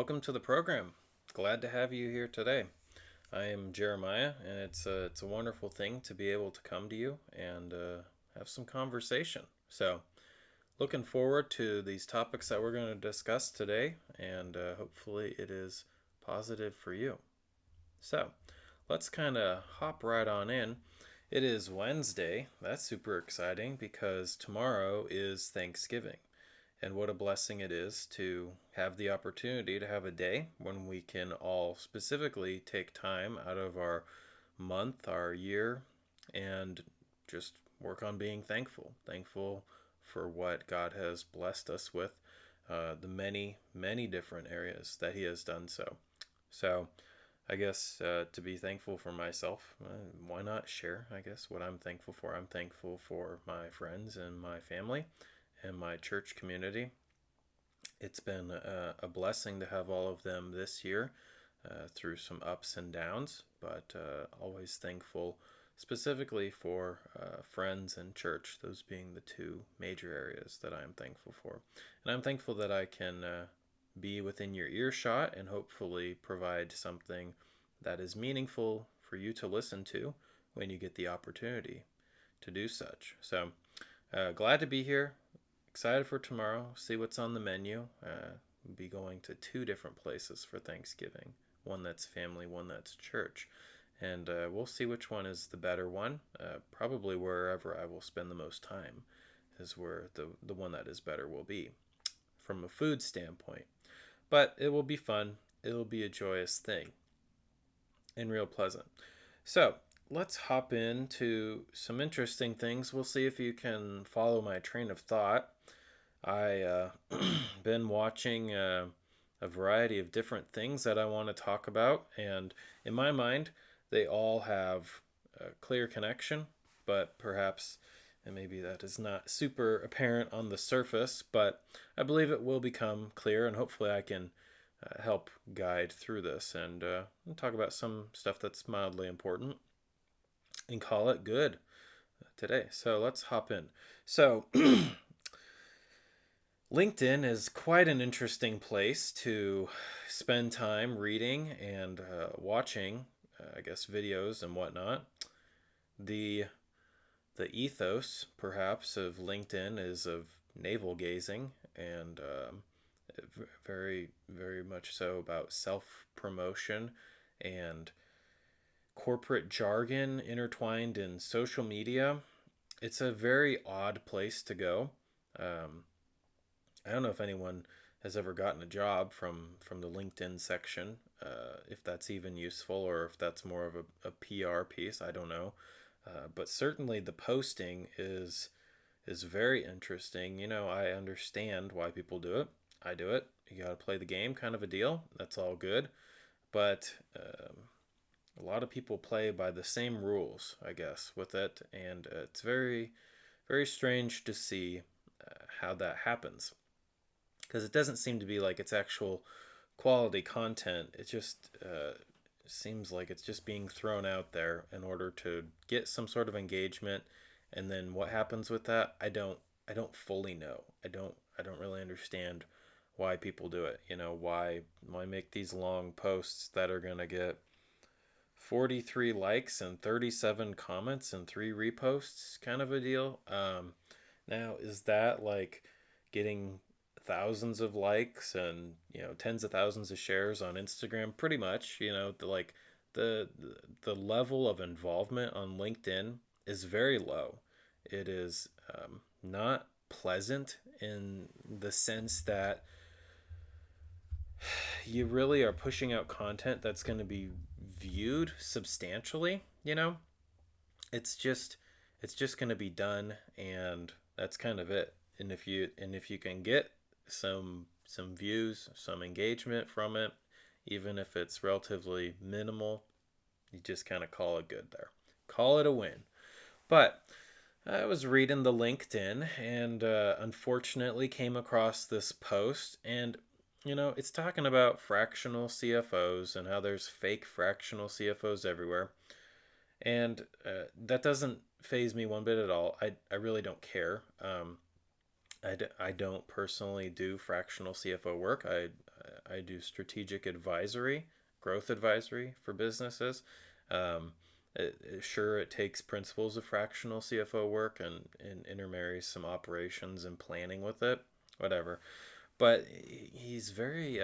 welcome to the program. Glad to have you here today. I am Jeremiah, and it's a wonderful thing to be able to come to you and have some conversation. So, looking forward to these topics that we're going to discuss today, and hopefully it is positive for you. So, let's kind of hop right on in. It is Wednesday. That's super exciting because tomorrow is Thanksgiving. And what a blessing it is to have the opportunity to have a day when we can all specifically take time out of our month, our year, and just work on being thankful. Thankful for what God has blessed us with, the many, many different areas that He has done so. So, I guess to be thankful for myself, why not share, I guess, what I'm thankful for? I'm thankful for my friends and my family and my church community. It's been a blessing to have all of them this year through some ups and downs, but always thankful specifically for friends and church, those being the two major areas that I'm thankful for. And I'm thankful that I can be within your earshot and hopefully provide something that is meaningful for you to listen to when you get the opportunity to do such. So glad to be here. Excited for tomorrow. See what's on the menu. We'll be going to two different places for Thanksgiving. One that's family, one that's church. And we'll see which one is the better one. Probably wherever I will spend the most time is where the one that is better will be from a food standpoint. But it will be fun. It'll be a joyous thing and real pleasant. So let's hop into some interesting things. We'll see if you can follow my train of thought. I been watching a variety of different things that I want to talk about, and in my mind, they all have a clear connection, but perhaps, and maybe that is not super apparent on the surface, but I believe it will become clear, and hopefully I can help guide through this and talk about some stuff that's mildly important and call it good today. So let's hop in. So LinkedIn is quite an interesting place to spend time reading and watching, I guess, videos and whatnot. The the ethos, perhaps, of LinkedIn is of navel gazing and very, very much so about self promotion and corporate jargon intertwined in social media. It's a very odd place to go. Um, I don't know if anyone has ever gotten a job from the LinkedIn section, if that's even useful or if that's more of a PR piece. I don't know, but certainly the posting is very interesting. I understand why people do it. I do it. You got to play the game, kind of a deal. That's all good, but a lot of people play by the same rules, I guess, with it, and it's very, very strange to see how that happens because it doesn't seem to be like it's actual quality content. It just seems like it's just being thrown out there in order to get some sort of engagement, and then what happens with that, I don't fully know. I don't really understand why people do it. Why make these long posts that are going to get 43 likes and 37 comments and 3 reposts kind of a deal. Now, is that like getting thousands of likes and tens of thousands of shares on Instagram? Pretty much, the the level of involvement on LinkedIn is very low. It is not pleasant in the sense that you really are pushing out content that's going to be viewed substantially. It's just going to be done, and that's kind of it. And if you can get some views, some engagement from it, even if it's relatively minimal, you just kind of call it good there. Call it a win. But I was reading the LinkedIn and unfortunately came across this post, and it's talking about fractional CFOs and how there's fake fractional CFOs everywhere. And that doesn't phase me one bit at all. I really don't care. I don't personally do fractional CFO work. I do strategic advisory, growth advisory for businesses. Um, sure, it takes principles of fractional CFO work and intermarries some operations and planning with it, whatever. But he's very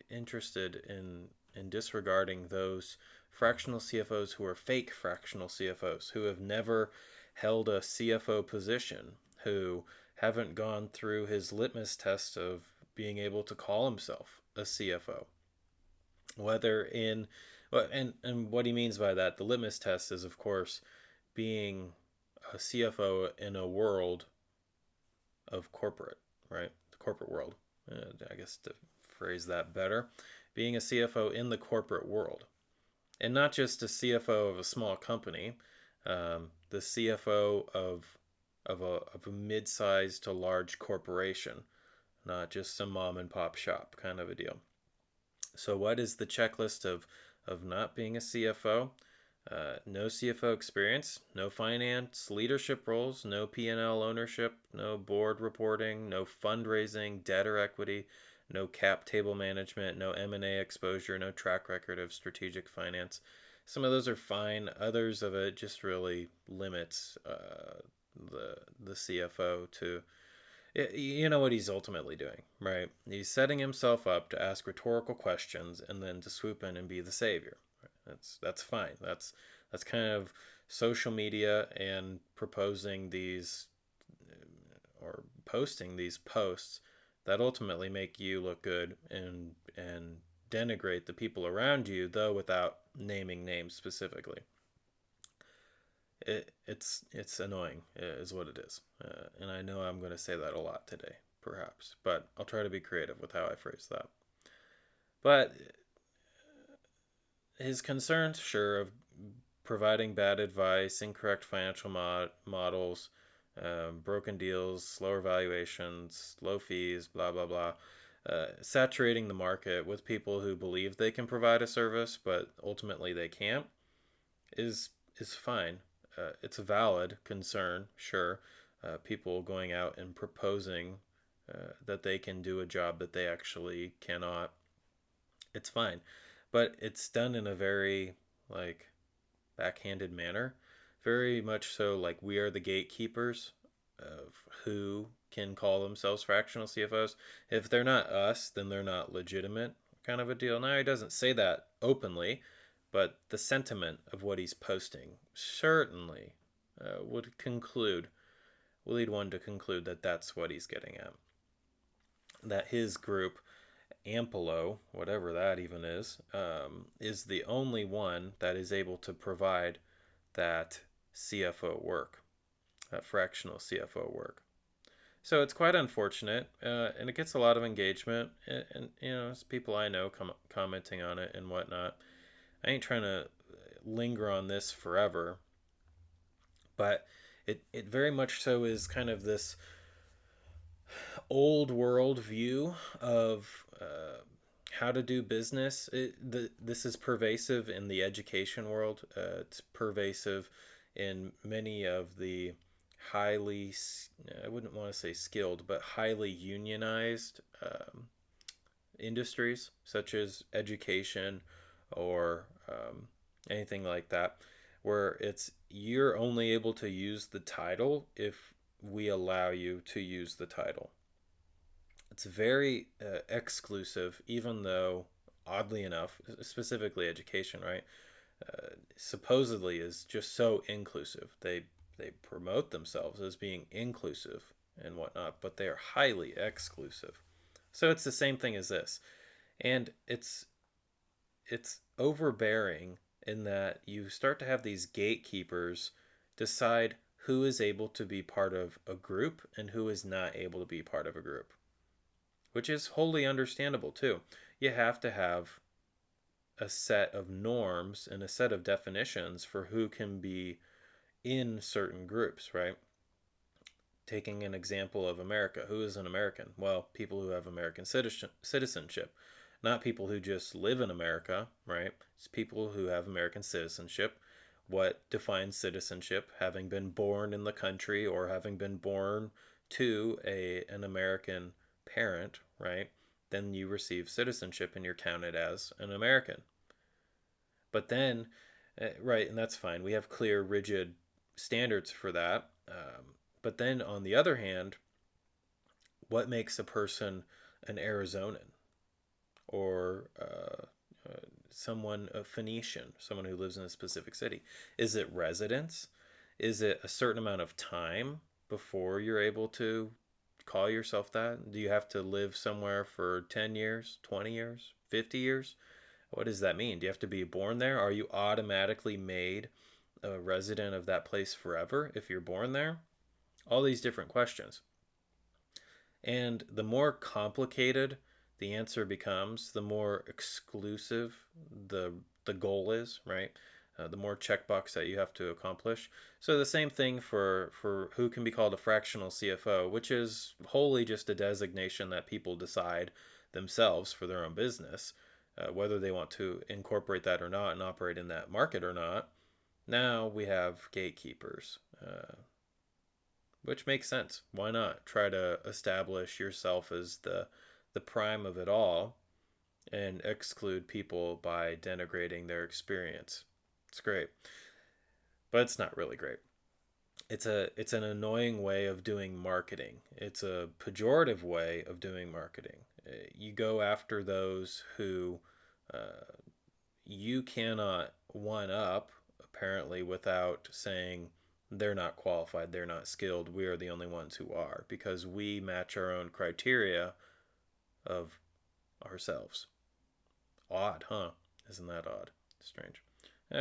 interested in disregarding those fractional CFOs who are fake fractional CFOs who have never held a CFO position, who haven't gone through his litmus test of being able to call himself a CFO. Whether in and what he means by that, the litmus test is of course being a CFO in a world of corporate, right? The corporate world. I guess to phrase that better, being a CFO in the corporate world, and not just a CFO of a small company, the CFO of a mid-sized to large corporation, not just some mom and pop shop kind of a deal. So, what is the checklist of not being a CFO? No CFO experience, no finance leadership roles, no P&L ownership, no board reporting, no fundraising, debt or equity, no cap table management, no M&A exposure, no track record of strategic finance. Some of those are fine. Others of it just really limits the CFO to, you know what he's ultimately doing, right? He's setting himself up to ask rhetorical questions and then to swoop in and be the savior. That's fine. That's kind of social media and proposing these or posting these posts that ultimately make you look good and denigrate the people around you, though without naming names specifically. It's annoying, is what it is, and I know I'm going to say that a lot today, perhaps, but I'll try to be creative with how I phrase that. But his concerns, sure, of providing bad advice, incorrect financial models, broken deals, slower valuations, low fees, blah, blah, blah. Saturating the market with people who believe they can provide a service, but ultimately they can't, is fine. It's a valid concern, sure. People going out and proposing that they can do a job that they actually cannot, it's fine. But it's done in a very, like, backhanded manner. Very much so like we are the gatekeepers of who can call themselves fractional CFOs. If they're not us, then they're not legitimate, kind of a deal. Now, he doesn't say that openly, but the sentiment of what he's posting certainly will lead one to conclude that that's what he's getting at. That his group, Ampelo, whatever that even is the only one that is able to provide that CFO work, that fractional CFO work. So it's quite unfortunate, and it gets a lot of engagement, and you know, it's people I know commenting on it and whatnot. I ain't trying to linger on this forever, but it very much so is kind of this old world view of how to do business. This is pervasive in the education world. It's pervasive in many of the highly, I wouldn't want to say skilled, but highly unionized industries, such as education or anything like that, where it's you're only able to use the title if we allow you to use the title. It's very exclusive, even though, oddly enough, specifically education, right? Supposedly is just so inclusive. They promote themselves as being inclusive and whatnot, but they are highly exclusive. So it's the same thing as this, and it's overbearing in that you start to have these gatekeepers decide who is able to be part of a group and who is not able to be part of a group, which is wholly understandable too. You have to have a set of norms and a set of definitions for who can be in certain groups, right? Taking an example of America, who is an American? Well, people who have American citizenship, not people who just live in America, right? It's people who have American citizenship. What defines citizenship? Having been born in the country or having been born to an American parent, right? then you receive citizenship and you're counted as an American. But then, right, and that's fine. We have clear, rigid standards for that. But then on the other hand, what makes a person an Arizonan or someone, a Phoenician, someone who lives in a specific city? Is it residence? Is it a certain amount of time before you're able to call yourself that? Do you have to live somewhere for 10 years, 20 years, 50 years? What does that mean? Do you have to be born there? Are you automatically made a resident of that place forever if you're born there? All these different questions. And the more complicated the answer becomes, the more exclusive the goal is, right? The more checkbox that you have to accomplish. So the same thing for who can be called a fractional CFO, which is wholly just a designation that people decide themselves for their own business, whether they want to incorporate that or not and operate in that market or not. Now we have gatekeepers, which makes sense. Why not try to establish yourself as the prime of it all and exclude people by denigrating their experience? It's great, but it's not really great. It's an annoying way of doing marketing. It's a pejorative way of doing marketing. You go after those who uh, you cannot one up apparently without saying they're not qualified, they're not skilled. We are the only ones who are because we match our own criteria of ourselves. Odd, huh? Isn't that odd? Strange.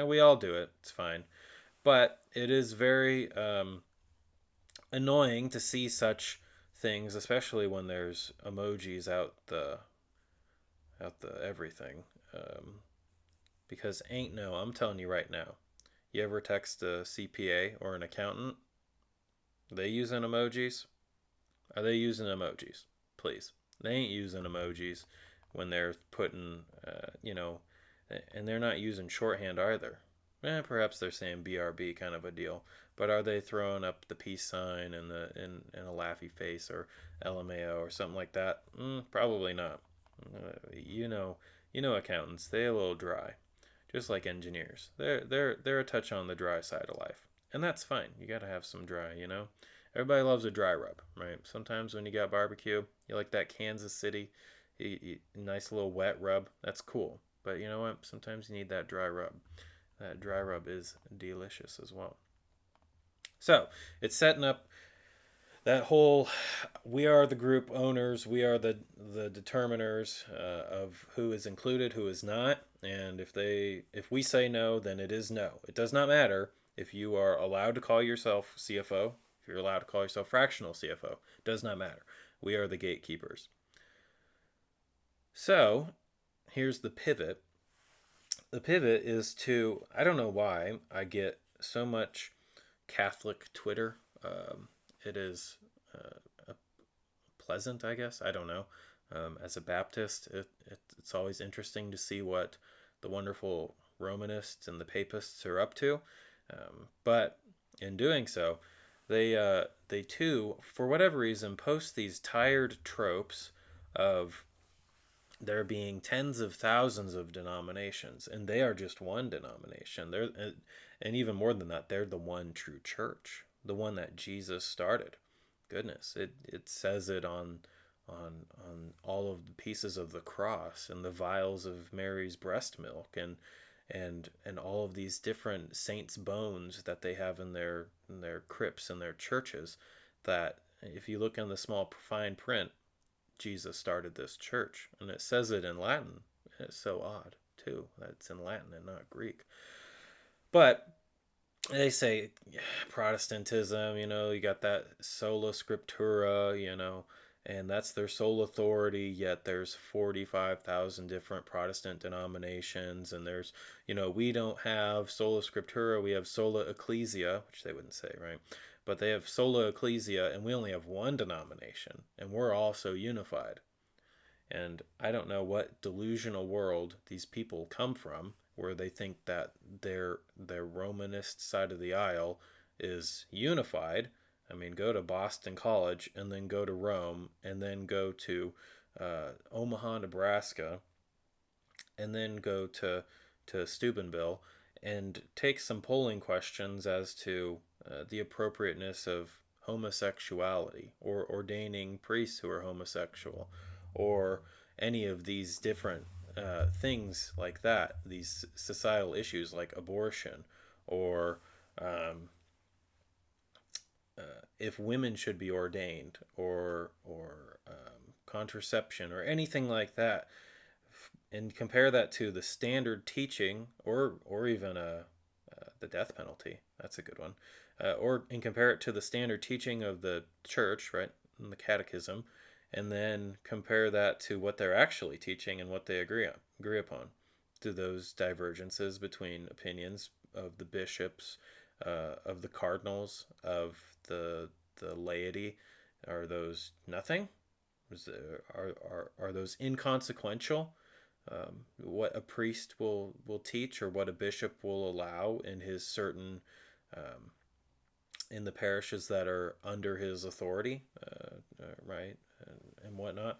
We all do it. It's fine. But it is very annoying to see such things, especially when there's emojis out the everything. Because ain't no, I'm telling you right now. You ever text a CPA or an accountant? Are they using emojis? Are they using emojis? Please. They ain't using emojis when they're putting, and they're not using shorthand either. Perhaps they're saying BRB kind of a deal, but are they throwing up the peace sign and a laughy face or LMAO or something like that? Probably not. Accountants, they're a little dry, just like engineers. They're a touch on the dry side of life, and that's fine. You got to have some dry. Everybody loves a dry rub, right? Sometimes when you got barbecue, you like that Kansas City, nice little wet rub. That's cool, but you know what? Sometimes you need that dry rub. That dry rub is delicious as well. So it's setting up that whole we are the group owners, we are the determiners of who is included, who is not, and if we say no, then it is no. It does not matter if you are allowed to call yourself CFO, if you're allowed to call yourself fractional CFO. It does not matter. We are the gatekeepers. So here's the pivot. The pivot is to, I don't know why I get so much Catholic Twitter. It is pleasant, I guess. I don't know. As a Baptist, it's always interesting to see what the wonderful Romanists and the Papists are up to. But in doing so, they too, for whatever reason, post these tired tropes of there being tens of thousands of denominations, and they are just one denomination. And even more than that, they're the one true church, the one that Jesus started. Goodness, it says it on all of the pieces of the cross and the vials of Mary's breast milk and all of these different saints' bones that they have in their crypts and their churches. That if you look in the small fine print, Jesus started this church, and it says it in Latin. It's so odd too that it's in Latin and not Greek. But they say Protestantism, you got that sola scriptura, and that's their sole authority, yet there's 45,000 different Protestant denominations, and there's, we don't have sola scriptura, we have sola ecclesia, which they wouldn't say, right? But they have sola ecclesia, and we only have one denomination, and we're also unified. And I don't know what delusional world these people come from, where they think that their Romanist side of the aisle is unified. I mean, go to Boston College, and then go to Rome, and then go to Omaha, Nebraska, and then go to Steubenville and take some polling questions as to the appropriateness of homosexuality or ordaining priests who are homosexual or any of these different things like that, these societal issues like abortion or um, if women should be ordained or contraception or anything like that, and compare that to the standard teaching or even the death penalty. That's a good one. Or and compare it to the standard teaching of the church, right, in the catechism, and then compare that to what they're actually teaching and what they agree upon. Do those divergences between opinions of the bishops, of the cardinals, of the laity, are those nothing? Are those inconsequential? What a priest will teach or what a bishop will allow in his certain um, in the parishes that are under his authority, right, and whatnot.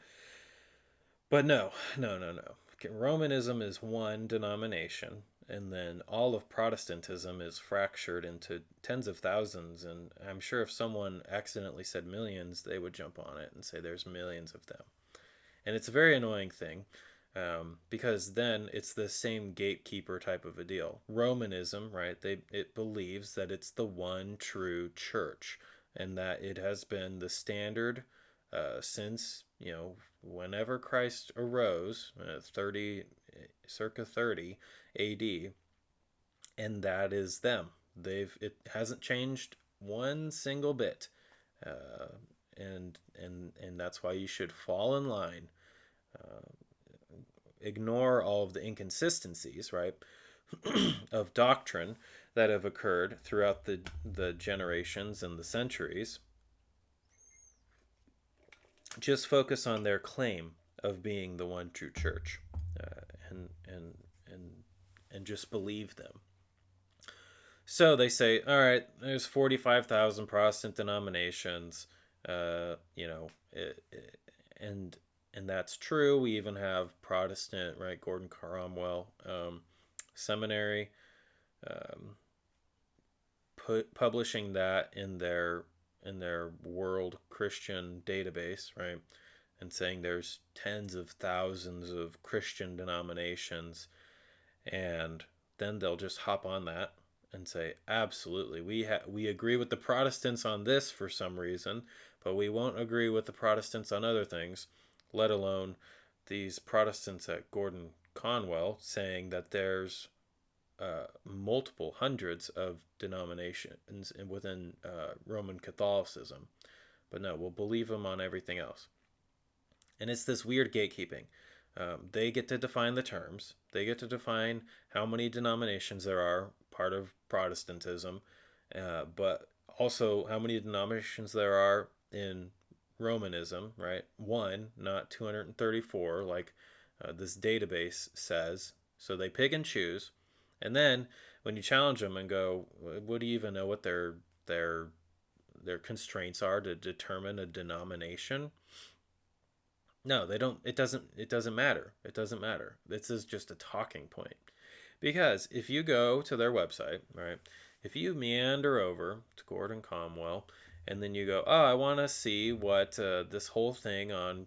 But no, no, no, no. Romanism is one denomination, and then all of Protestantism is fractured into tens of thousands. And I'm sure if someone accidentally said millions, they would jump on it and say there's millions of them. And it's a very annoying thing because then it's the same gatekeeper type of a deal. Romanism, right? It believes that it's the one true church and that it has been the standard since whenever Christ arose, 30 A.D., and that is them. It hasn't changed one single bit, uh, and that's why you should fall in line. Uh, Ignore all of the inconsistencies, right, of doctrine that have occurred throughout the generations and the centuries. Just focus on their claim of being the one true church, and and and just believe them. So they say, all right, there's 45,000 Protestant denominations, and that's true. We even have Protestant, right? Gordon Cromwell seminary, um, publishing that in their world Christian database, right? And saying there's tens of thousands of Christian denominations, and then they'll just hop on that and say, absolutely, we agree with the Protestants on this for some reason, but we won't agree with the Protestants on other things, let alone these Protestants at Gordon Conwell saying that there's multiple hundreds of denominations within Roman Catholicism. But no, we'll believe them on everything else. And it's this weird gatekeeping. They get to define the terms. They get to define how many denominations there are part of Protestantism, but also how many denominations there are in Romanism, right? One, not 234, like this database says. So they pick and choose. And then when you challenge them and go, "What do you even know what their constraints are to determine a denomination?" No, they don't. It doesn't matter. It doesn't matter. This is just a talking point. Because if you go to their website, right, if you meander over to Gordon Conwell and then you go, oh, I want to see what this whole thing on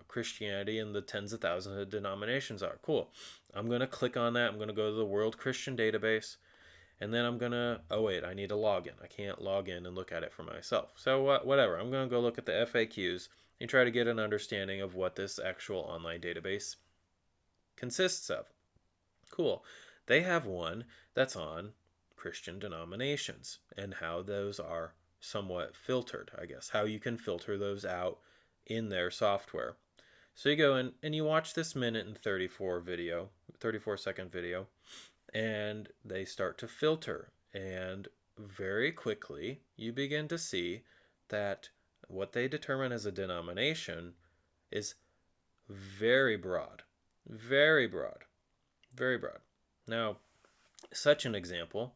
Christianity and the tens of thousands of denominations are. Cool. I'm going to click on that. I'm going to go to the World Christian Database. And then I'm going to, oh, wait, I need a login. I can't log in and look at it for myself. So whatever. I'm going to go look at the FAQs and try to get an understanding of what this actual online database consists of. Cool. They have one that's on Christian denominations and how those are somewhat filtered, I guess, how you can filter those out in their software. So you go in and you watch this minute and 34-second video, and they start to filter. And very quickly, you begin to see that what they determine as a denomination is very broad, very broad, very broad. Now, such an example,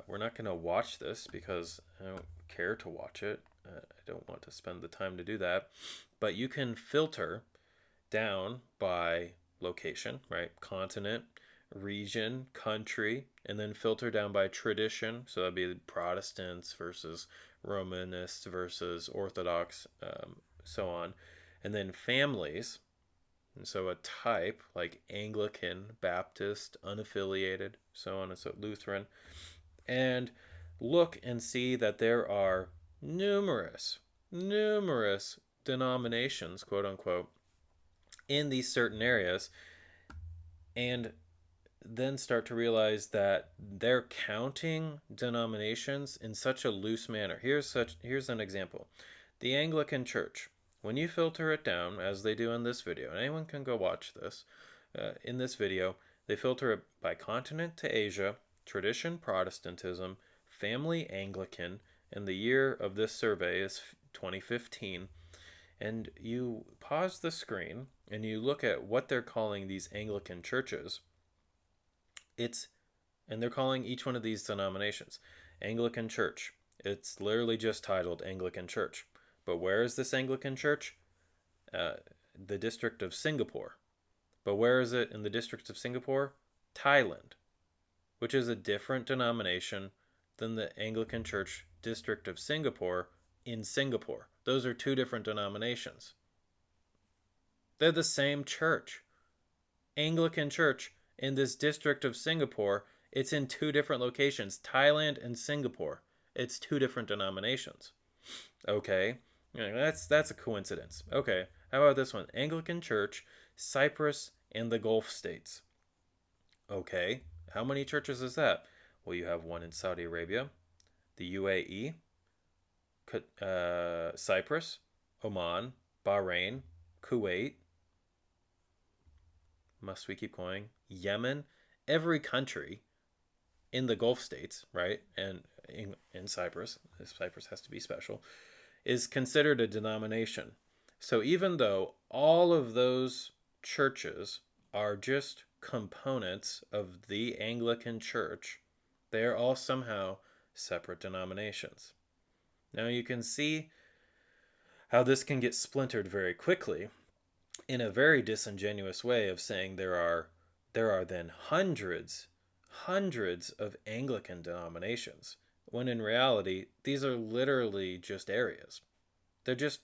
we're not going to watch this because I don't care to watch it. I don't want to spend the time to do that. But you can filter down by location, right? Continent, region, country, and then filter down by tradition. So that'd be Protestants versus Romanists versus Orthodox, so on. And then families. And so a type like Anglican, Baptist, unaffiliated, so on and so Lutheran. And look and see that there are numerous denominations, quote unquote, in these certain areas, and then start to realize that they're counting denominations in such a loose manner. Here's an example. The Anglican Church, when you filter it down, as they do in this video, and anyone can go watch this, in this video, they filter it by continent to Asia, tradition Protestantism, family Anglican, and the year of this survey is 2015. And you pause the screen and you look at what they're calling these Anglican churches. And they're calling each one of these denominations Anglican Church. It's literally just titled Anglican Church. But where is this Anglican Church? The District of Singapore. But where is it in the District of Singapore? Thailand, which is a different denomination than the Anglican Church District of Singapore in Singapore. Those are two different denominations. They're the same church. Anglican Church in this District of Singapore, it's in two different locations, Thailand and Singapore. It's two different denominations. Okay, that's a coincidence. Okay, how about this one? Anglican Church, Cyprus, and the Gulf states. Okay, how many churches is that? Well, you have one in Saudi Arabia, the UAE, Cyprus, Oman, Bahrain, Kuwait. Must we keep going? Yemen, every country in the Gulf states, right? And in Cyprus has to be special, is considered a denomination. So even though all of those churches are just components of the Anglican Church, they are all somehow separate denominations. Now you can see how this can get splintered very quickly in a very disingenuous way of saying there are then hundreds of Anglican denominations, when in reality these are literally just areas. They're just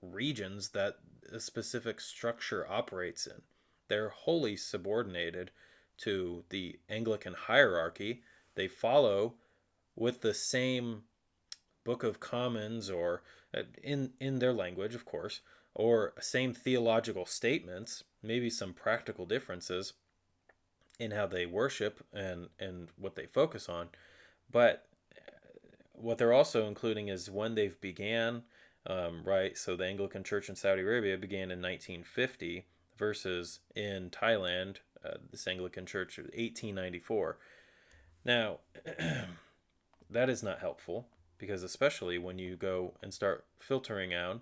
regions that a specific structure operates in. They're wholly subordinated to the Anglican hierarchy. They follow with the same Book of Commons, or in their language, of course, or same theological statements, maybe some practical differences in how they worship and what they focus on. But what they're also including is when they've began, right? So the Anglican Church in Saudi Arabia began in 1950 versus in Thailand, this Anglican Church in 1894. Now, that is not helpful, because especially when you go and start filtering out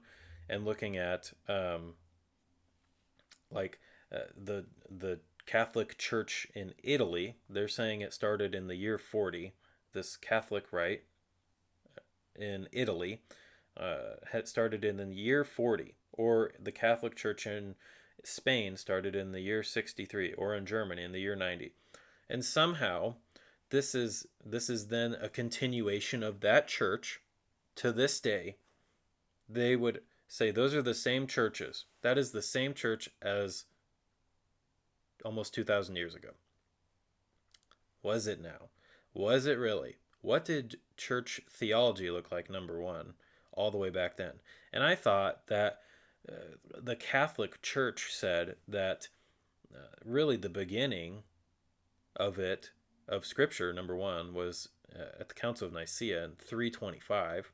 and looking at the Catholic Church in Italy, they're saying it started in the year 40. This Catholic rite in Italy had started in the year 40, or the Catholic Church in Spain started in the year 63, or in Germany in the year 90. And somehow this is then a continuation of that church to this day. They would say those are the same churches. That is the same church as almost 2,000 years ago. Was it now? Was it really? What did church theology look like, number one, all the way back then? And I thought that the Catholic Church said that really the beginning of Scripture, number one, was at the Council of Nicaea in 325,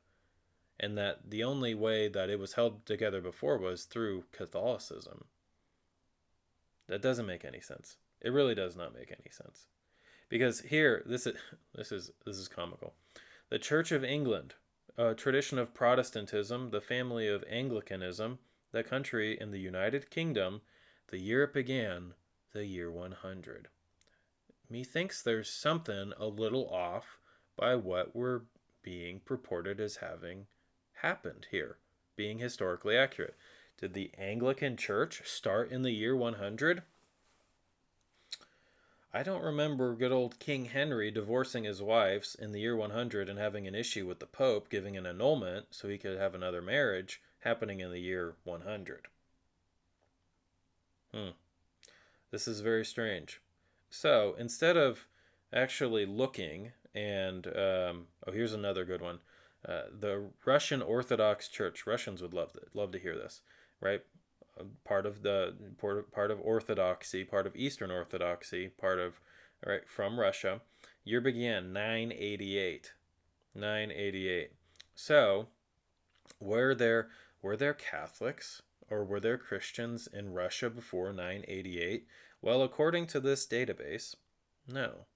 and that the only way that it was held together before was through Catholicism. That doesn't make any sense. It really does not make any sense. Because here, this is comical. The Church of England, a tradition of Protestantism, the family of Anglicanism, the country in the United Kingdom, the year it began, the year 100. Methinks there's something a little off by what we're being purported as having happened here, being historically accurate. Did the Anglican Church start in the year 100? I don't remember good old King Henry divorcing his wives in the year 100 and having an issue with the Pope giving an annulment so he could have another marriage happening in the year 100. Hmm. This is very strange. So instead of actually looking and oh, here's another good one. The Russian Orthodox Church. Russians would love to hear this, right? Part of Orthodoxy, part of Eastern Orthodoxy, part of right from Russia. Year began 988. 988. So were there Catholics or were there Christians in Russia before 988? Well, according to this database, no.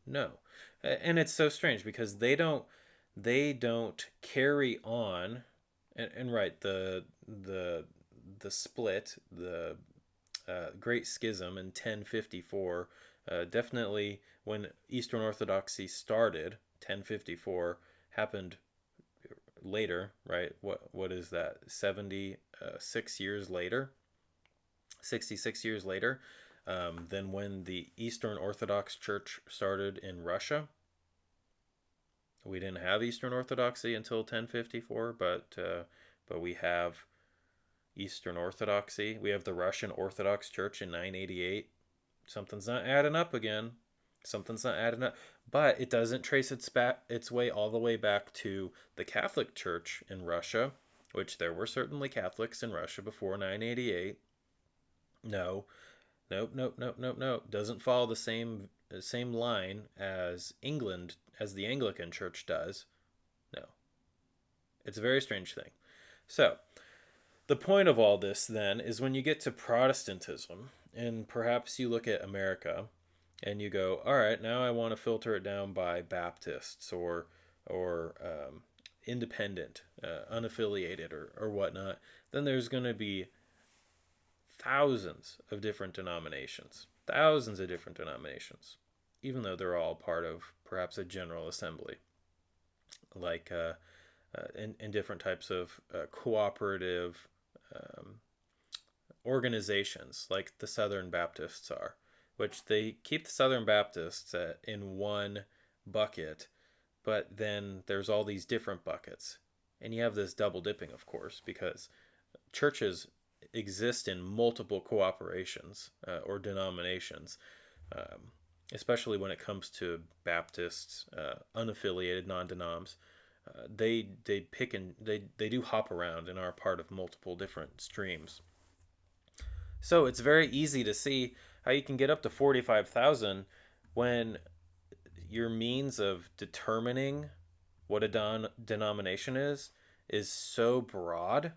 No. And it's so strange because they don't carry on and right the split, the Great Schism in 1054, definitely when Eastern Orthodoxy started, 1054 happened later, right? What is that? 76 years later, 66 years later, than when the Eastern Orthodox Church started in Russia. We didn't have Eastern Orthodoxy until 1054, but we have Eastern Orthodoxy. We have the Russian Orthodox Church in 988. Something's not adding up again. Something's not adding up. But it doesn't trace its way all the way back to the Catholic Church in Russia, which there were certainly Catholics in Russia before 988. No. Nope. Doesn't follow the same line as England, as the Anglican Church does. No. It's a very strange thing. So, the point of all this then is when you get to Protestantism, and perhaps you look at America and you go, all right, now I want to filter it down by Baptists or independent, unaffiliated, or whatnot. Then there's going to be thousands of different denominations, even though they're all part of perhaps a general assembly, like in different types of cooperative organizations, like the Southern Baptists are, which they keep the Southern Baptists in one bucket, but then there's all these different buckets. And you have this double dipping, of course, because churches exist in multiple cooperations or denominations, especially when it comes to Baptists, unaffiliated non-denoms. They pick and they do hop around and are part of multiple different streams. So it's very easy to see how you can get up to 45,000 when your means of determining what a denomination is so broad,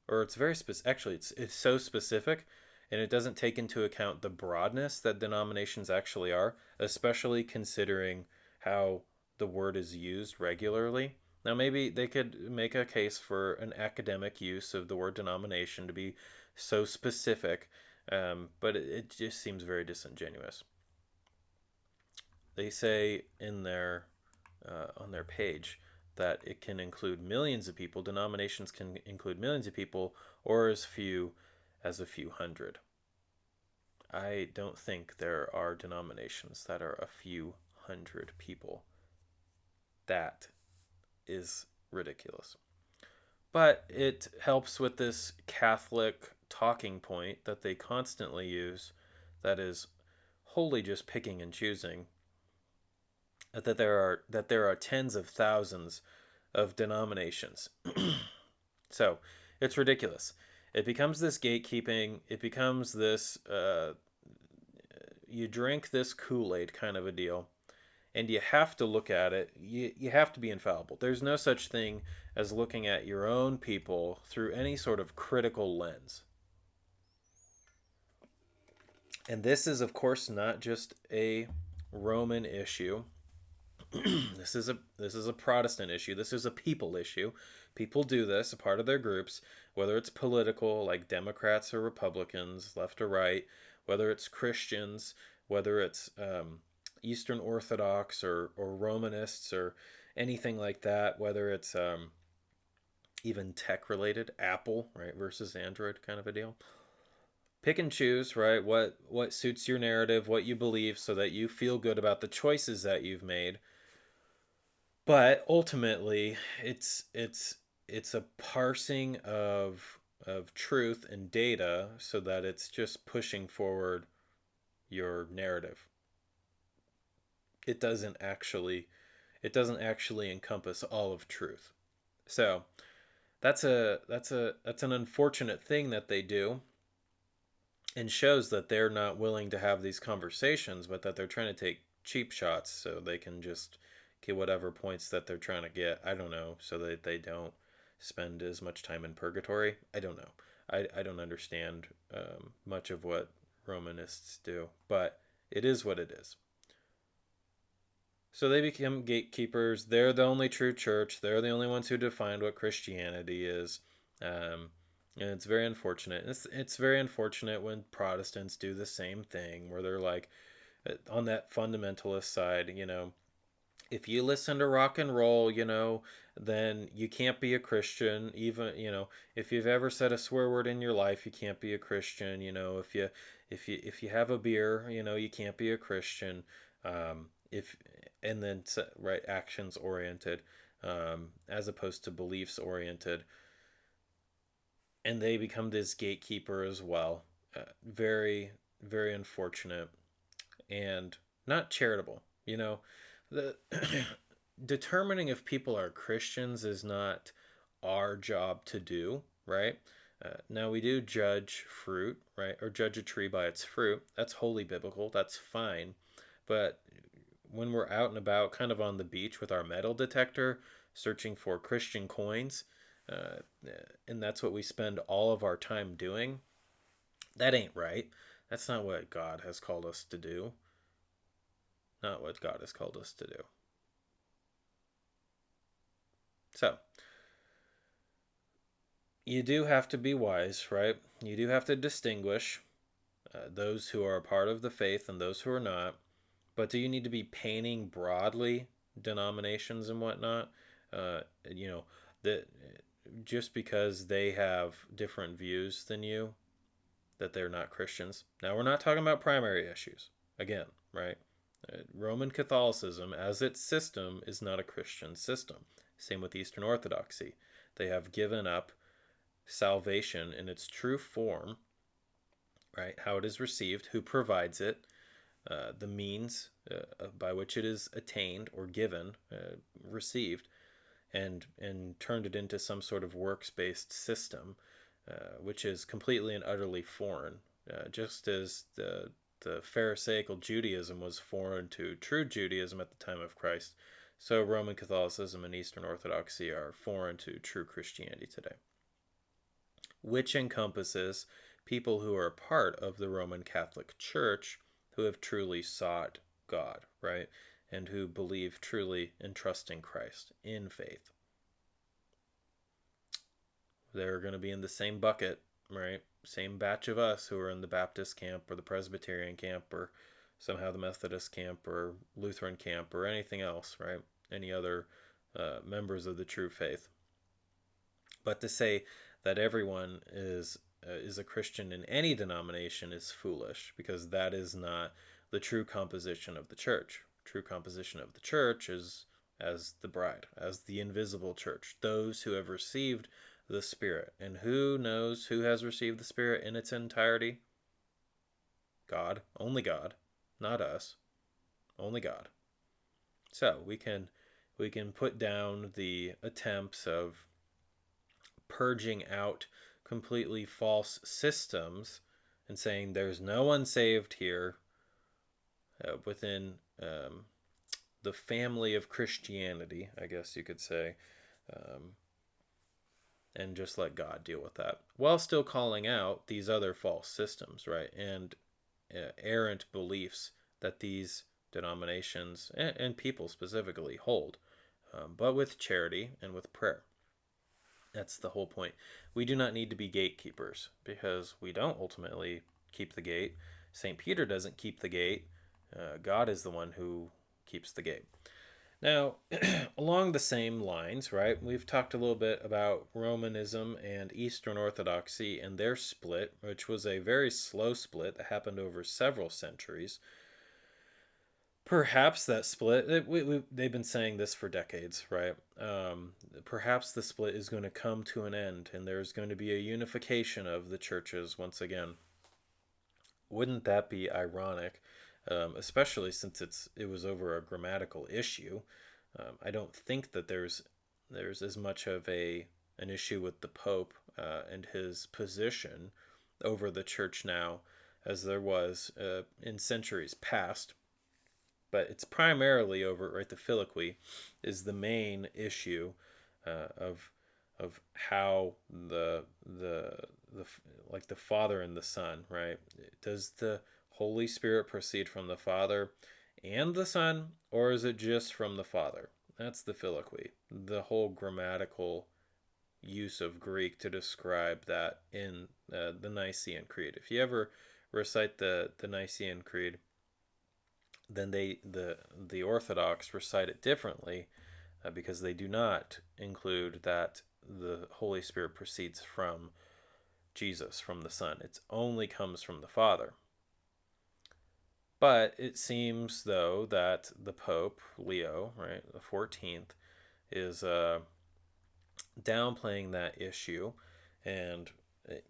or it's very specific. Actually, it's so specific, and it doesn't take into account the broadness that denominations actually are, especially considering how the word is used regularly. Now, maybe they could make a case for an academic use of the word denomination to be so specific, but it just seems very disingenuous. They say in their on their page that it can include millions of people. Denominations can include millions of people, or as few as a few hundred. I don't think there are denominations that are a few hundred people. That is ridiculous. But it helps with this Catholic talking point that they constantly use, that is wholly just picking and choosing, that there are tens of thousands of denominations. So it's ridiculous. It becomes this gatekeeping. It becomes this you drink this Kool-Aid kind of a deal, and you have to look at it. You have to be infallible. There's no such thing as looking at your own people through any sort of critical lens. And this is, of course, not just a Roman issue. This is a Protestant issue. This is a people issue. People do this, a part of their groups, whether it's political, like Democrats or Republicans, left or right, whether it's Christians, whether it's Eastern Orthodox or Romanists or anything like that, whether it's even tech related, Apple, right, versus Android kind of a deal. Pick and choose, right, what suits your narrative, what you believe, so that you feel good about the choices that you've made. But ultimately, it's a parsing of truth and data so that it's just pushing forward your narrative. It doesn't actually it doesn't actually encompass all of truth. So that's an unfortunate thing that they do, and shows that they're not willing to have these conversations, but that they're trying to take cheap shots so they can just get whatever points that they're trying to get. I don't know, so that they don't spend as much time in purgatory. I don't know. I don't understand much of what Romanists do, but it is what it is. So they become gatekeepers. They're the only true church. They're the only ones who defined what Christianity is. Um, and it's very unfortunate. It's very unfortunate when Protestants do the same thing, where they're like, on that fundamentalist side, if you listen to rock and roll, then you can't be a Christian. Even, if you've ever said a swear word in your life, you can't be a Christian. If you have a beer, you can't be a Christian. If and then right, actions oriented, as opposed to beliefs oriented, and they become this gatekeeper as well. Very, very unfortunate, and not charitable. The determining if people are Christians is not our job to do, right? Now we do judge fruit, right, or judge a tree by its fruit. That's wholly biblical. That's fine, but when we're out and about, kind of on the beach with our metal detector, searching for Christian coins, uh, and that's what we spend all of our time doing, that ain't right. That's not what God has called us to do. Not what God has called us to do. So, you do have to be wise, right? You do have to distinguish those who are a part of the faith and those who are not. But do you need to be painting broadly denominations and whatnot? You know, that just because they have different views than you, that they're not Christians. Now, we're not talking about primary issues. Again, right? Roman Catholicism, as its system, is not a Christian system. Same with Eastern Orthodoxy. They have given up salvation in its true form, right? How it is received, who provides it, the means by which it is attained or given, received, and turned it into some sort of works based system, which is completely and utterly foreign, just as the Pharisaical Judaism was foreign to true Judaism at the time of Christ. So Roman Catholicism and Eastern Orthodoxy are foreign to true Christianity today, which encompasses people who are part of the Roman Catholic Church who have truly sought God, right? And who believe truly and trust in Christ in faith. They're going to be in the same bucket, right? Same batch of us who are in the Baptist camp or the Presbyterian camp or somehow the Methodist camp or Lutheran camp or anything else, right? Any other members of the true faith. But to say that everyone is a Christian in any denomination is foolish, because that is not the true composition of the church. True composition of the church is as the bride, as the invisible church, those who have received the Spirit. And who knows who has received the Spirit in its entirety? God, only God, not us, only God. So we can put down the attempts of purging out completely false systems and saying there's no one saved here within the family of Christianity, I guess you could say, um, and just let God deal with that, while still calling out these other false systems, right? And errant beliefs that these denominations and people specifically hold, but with charity and with prayer. That's the whole point. We do not need to be gatekeepers, because we don't ultimately keep the gate. St. Peter doesn't keep the gate. God is the one who keeps the gate. Now, along the same lines, right, we've talked a little bit about Romanism and Eastern Orthodoxy and their split, which was a very slow split that happened over several centuries. Perhaps that split, they've been saying this for decades, right? Perhaps the split is going to come to an end and there's going to be a unification of the churches once again. Wouldn't that be ironic? Especially since it was over a grammatical issue. I don't think that there's as much of an issue with the Pope and his position over the church now as there was in centuries past. But it's primarily over, right, the filioque is the main issue of how the like the Father and the Son, right? Does the Holy Spirit proceed from the Father and the Son, or is it just from the Father? That's the filioque. The whole grammatical use of Greek to describe that in the Nicene Creed. If you ever recite the Nicene Creed, then the Orthodox recite it differently because they do not include that the Holy Spirit proceeds from Jesus, from the Son. It only comes from the Father. But it seems, though, that the Pope, Leo, right, the 14th, is downplaying that issue. And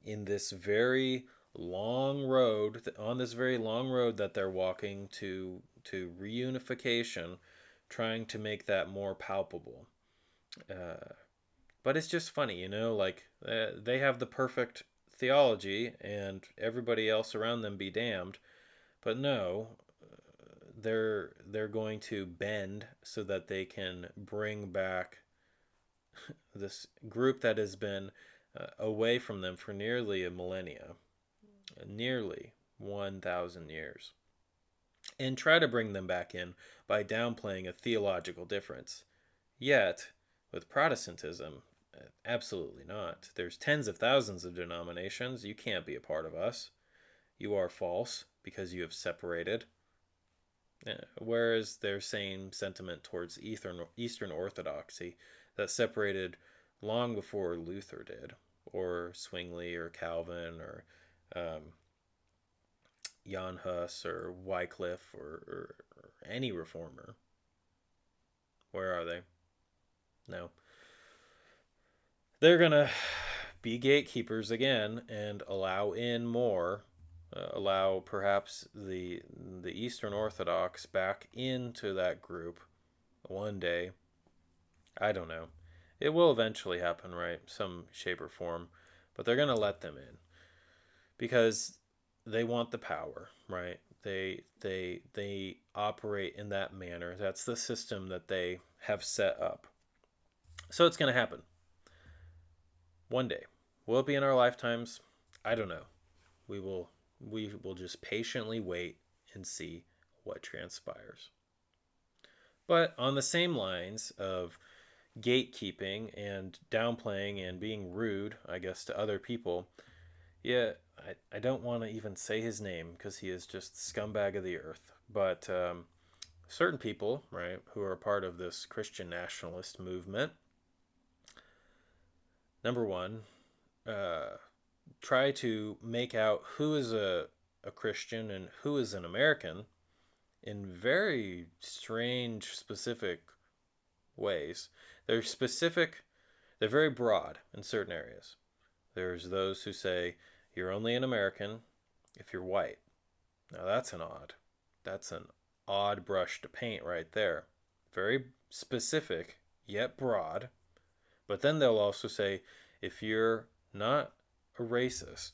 in this very long road, on this very long road that they're walking to reunification, trying to make that more palpable. But it's just funny, like they have the perfect theology and everybody else around them be damned. But no, they're going to bend so that they can bring back this group that has been away from them for nearly a millennia, nearly 1,000 years, and try to bring them back in by downplaying a theological difference. Yet, with Protestantism, absolutely not. There's tens of thousands of denominations. You can't be a part of us. You are false because you have separated. Whereas their same sentiment towards Eastern Orthodoxy that separated long before Luther did, or Zwingli, or Calvin, or Jan Hus, or Wycliffe, or any reformer. Where are they? No. They're going to be gatekeepers again and allow in more, allow perhaps the Eastern Orthodox back into that group one day. I don't know. It will eventually happen, right? Some shape or form, but they're going to let them in because they want the power, right? They operate in that manner. That's the system that they have set up. So it's going to happen one day. Will it be in our lifetimes? I don't know. We will just patiently wait and see what transpires. But on the same lines of gatekeeping and downplaying and being rude, I guess, to other people, yeah, I don't want to even say his name because he is just scumbag of the earth. But certain people, right, who are part of this Christian nationalist movement, number one, try to make out who is a Christian and who is an American in very strange, specific ways. They're specific, they're very broad in certain areas. There's those who say you're only an American if you're white. Now that's an odd brush to paint right there. Very specific, yet broad. But then they'll also say if you're not a racist,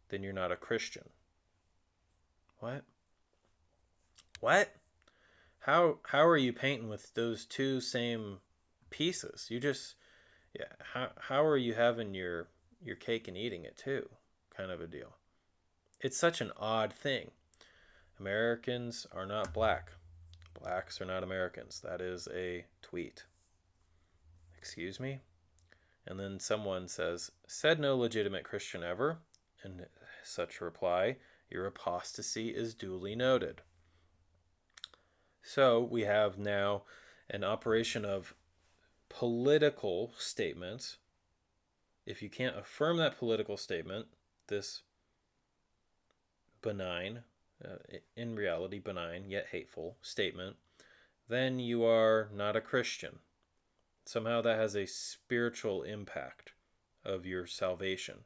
then you're not a Christian. What? What? How are you painting with those two same pieces? You just yeah, how are you having your cake and eating it too? Kind of a deal. It's such an odd thing. Americans are not black. Blacks are not Americans. That is a tweet. Excuse me? And then someone says, said no legitimate Christian ever. And such reply, your apostasy is duly noted. So we have now an operation of political statements. If you can't affirm that political statement, this benign, in reality benign yet hateful statement, then you are not a Christian. Somehow that has a spiritual impact of your salvation.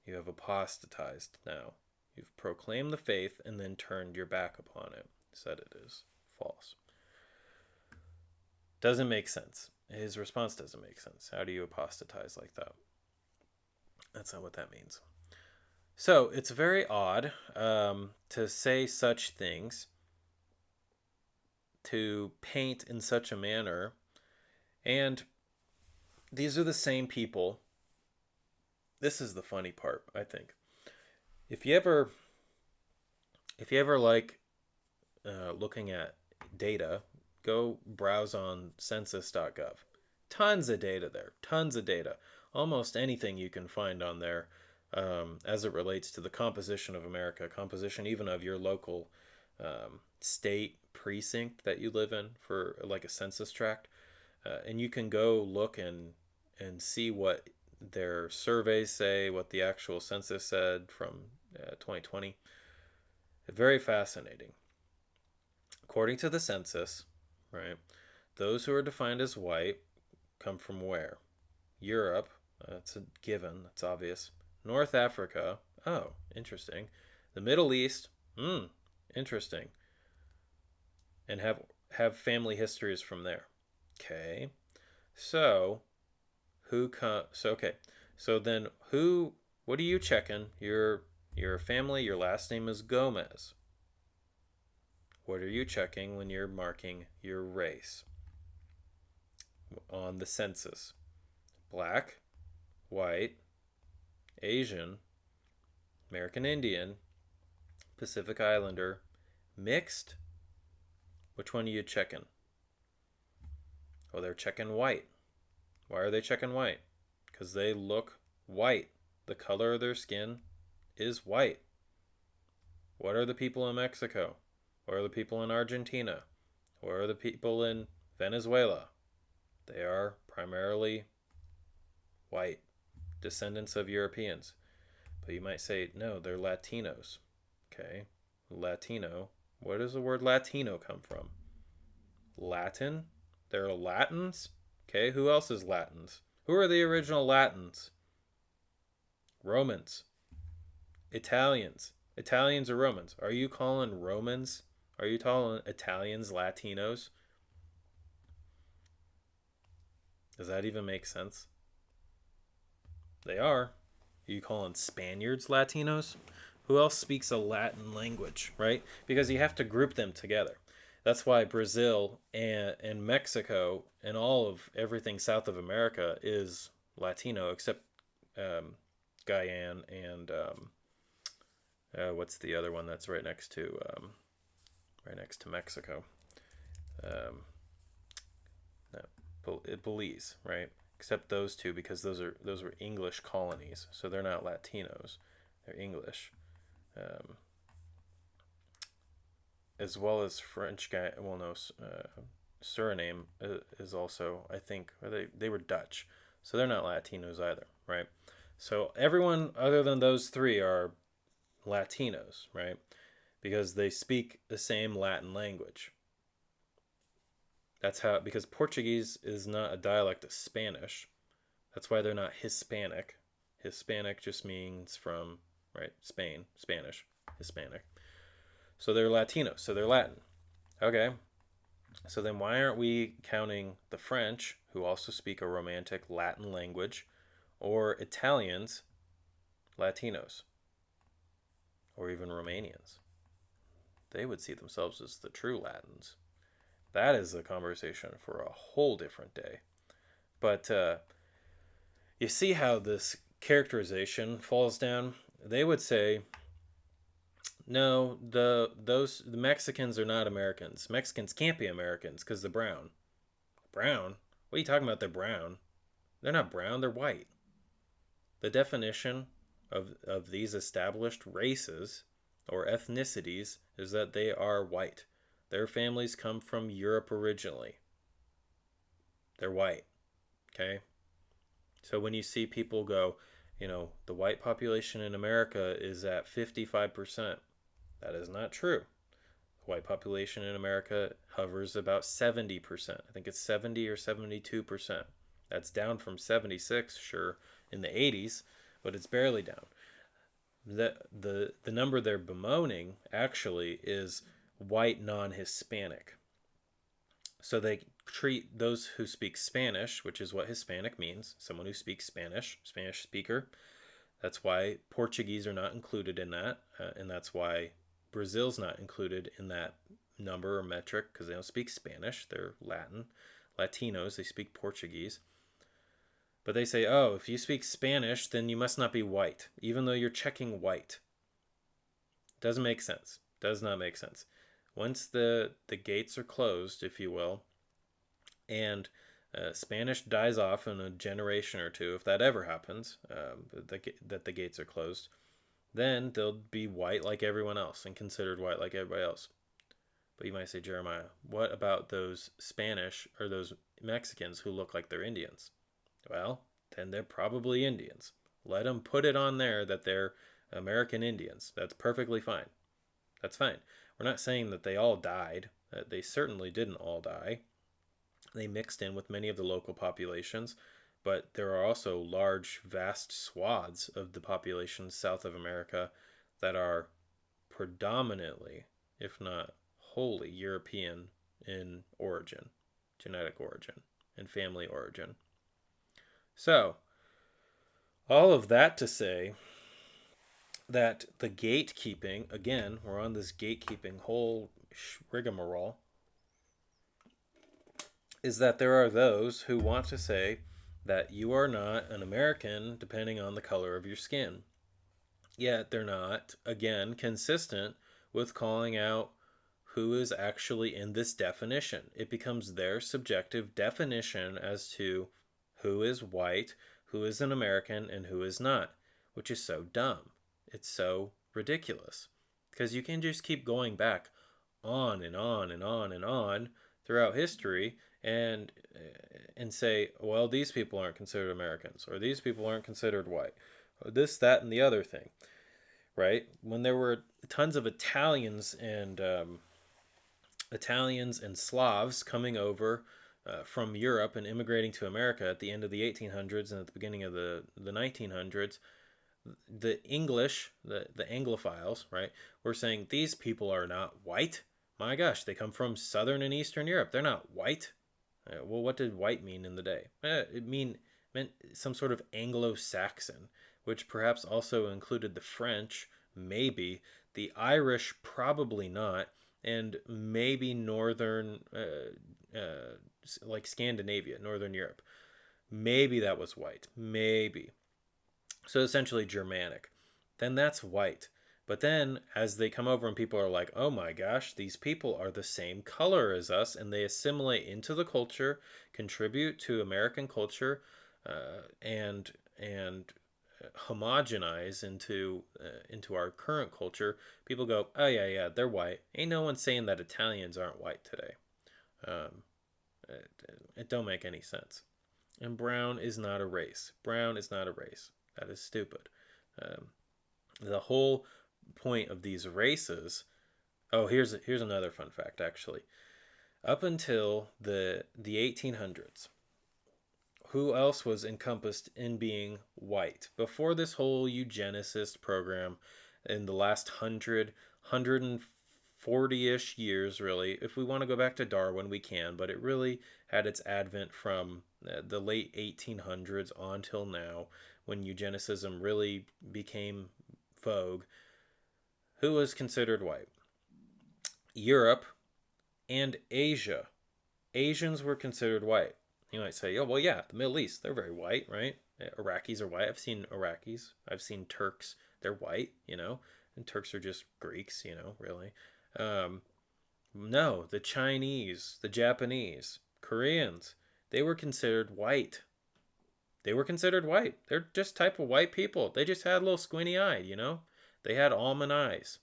You have apostatized now. You've proclaimed the faith and then turned your back upon it, said it is false. Doesn't make sense. His response doesn't make sense. How do you apostatize like that? That's not what that means. So it's very odd to say such things, to paint in such a manner, and these are the same people. This is the funny part, I think. If you ever like looking at data, go browse on census.gov. Tons of data there. Tons of data. Almost anything you can find on there as it relates to the composition of America, composition even of your local state precinct that you live in for like a census tract. And you can go look and see what their surveys say, what the actual census said from 2020. Very fascinating. According to the census, right, those who are defined as white come from where? Europe, that's a given, that's obvious. North Africa, oh, interesting. The Middle East, interesting. And have family histories from there. Okay. So then what are you checking? Your family, your last name is Gomez. What are you checking when you're marking your race on the census? Black, white, Asian, American Indian, Pacific Islander, mixed? Which one are you checking? Oh, they're checking white. Why are they checking white? Because they look white. The color of their skin is white. What are the people in Mexico? What are the people in Argentina? What are the people in Venezuela? They are primarily white, descendants of Europeans. But you might say, no, they're Latinos. Okay, Latino. Where does the word Latino come from? Latin? They're Latins? Okay, who else is Latins? Who are the original Latins? Romans. Italians. Italians or Romans? Are you calling Romans? Are you calling Italians Latinos? Does that even make sense? They are. Are you calling Spaniards Latinos? Who else speaks a Latin language, right? Because you have to group them together. That's why Brazil and Mexico and all of everything south of America is Latino, except Guyana and what's the other one that's right next to Mexico? Belize, right? Except those two, because those were English colonies, so they're not Latinos, they're English. As well as French guy. Well, no, Suriname is also, I think, they were Dutch, so they're not Latinos either, right? So everyone other than those three are Latinos, right? Because they speak the same Latin language. That's how, because Portuguese is not a dialect of Spanish. That's why they're not Hispanic. Hispanic just means from, right, Spain, Spanish, Hispanic. So they're Latino, so they're Latin. Okay. So then why aren't we counting the French, who also speak a Romantic Latin language, or Italians, Latinos, or even Romanians? They would see themselves as the true Latins. That is a conversation for a whole different day. But you see how this characterization falls down? They would say, no, the Mexicans are not Americans. Mexicans can't be Americans because they're brown. Brown? What are you talking about? They're brown. They're not brown, they're white. The definition of these established races or ethnicities is that they are white. Their families come from Europe originally. They're white. Okay? So when you see people go, the white population in America is at 55%, that is not true. The white population in America hovers about 70%. I think it's 70 or 72%. That's down from 76, sure, in the 80s, but it's barely down. The number they're bemoaning actually is white non-Hispanic. So they treat those who speak Spanish, which is what Hispanic means, someone who speaks Spanish, Spanish speaker. That's why Portuguese are not included in that, and that's why Brazil's not included in that number or metric, because they don't speak Spanish. They're Latinos. They speak Portuguese. But they say, oh, if you speak Spanish, then you must not be white, even though you're checking white. Doesn't make sense. Does not make sense. Once the gates are closed, if you will, and Spanish dies off in a generation or two, if that ever happens, that the gates are closed, then they'll be white like everyone else and considered white like everybody else. But you might say, Jeremiah, what about those Spanish or those Mexicans who look like they're Indians? Well, then they're probably Indians. Let them put it on there that they're American Indians. That's perfectly fine. That's fine. We're not saying that they all died. They certainly didn't all die. They mixed in with many of the local populations, but there are also large, vast swaths of the population south of America that are predominantly, if not wholly, European in origin, genetic origin, and family origin. So, all of that to say that the gatekeeping, again, we're on this gatekeeping whole rigmarole, is that there are those who want to say that you are not an American depending on the color of your skin. Yet they're not, again, consistent with calling out who is actually in this definition. It becomes their subjective definition as to who is white, who is an American, and who is not, which is so dumb. It's so ridiculous. Because you can just keep going back on and on and on and on throughout history and say, well, these people aren't considered Americans, or these people aren't considered white, or this, that, and the other thing, right? When there were tons of Italians and Slavs coming over from Europe and immigrating to America at the end of the 1800s and at the beginning of the 1900s, the English, the Anglophiles, right, were saying these people are not white. My gosh, they come from Southern and Eastern Europe. They're not white. Well, what did white mean in the day? It meant some sort of Anglo-Saxon, which perhaps also included the French, maybe, the Irish, probably not, and maybe northern, like Scandinavia, Northern Europe. Maybe that was white. Maybe. So essentially Germanic. Then that's white. But then as they come over and people are like, oh my gosh, these people are the same color as us, and they assimilate into the culture, contribute to American culture, and homogenize into our current culture, people go, oh yeah, they're white. Ain't no one saying that Italians aren't white today. It don't make any sense. And brown is not a race. Brown is not a race. That is stupid. The whole point of these races. Oh, here's another fun fact. Actually, up until the 1800s, who else was encompassed in being white before this whole eugenicist program in the last 140-ish years? Really, if we want to go back to Darwin, we can, but it really had its advent from the late 1800s on till now, when eugenicism really became vogue. Who was considered white? Europe and Asia. Asians were considered white. You might say, oh, well, yeah, the Middle East, they're very white, right? Iraqis are white. I've seen Iraqis. I've seen Turks. They're white, and Turks are just Greeks, really. No, the Chinese, the Japanese, Koreans, they were considered white. They were considered white. They're just type of white people. They just had a little squinty-eyed, They had almond eyes.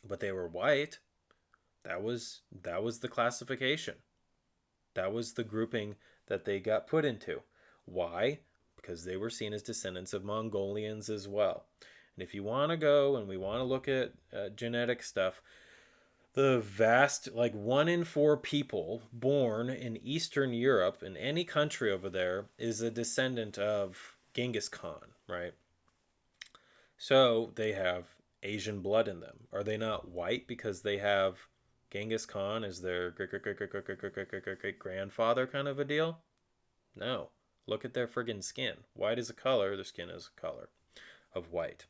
But they were white. That was the classification. That was the grouping that they got put into. Why? Because they were seen as descendants of Mongolians as well. And if you want to go and we want to look at genetic stuff, the vast, like 1 in 4 people born in Eastern Europe, in any country over there, is a descendant of Genghis Khan, right? So they have Asian blood in them. Are they not white because they have Genghis Khan as their great grandfather kind of a deal? No. Look at their friggin' skin. White is a color, their skin is a color of white.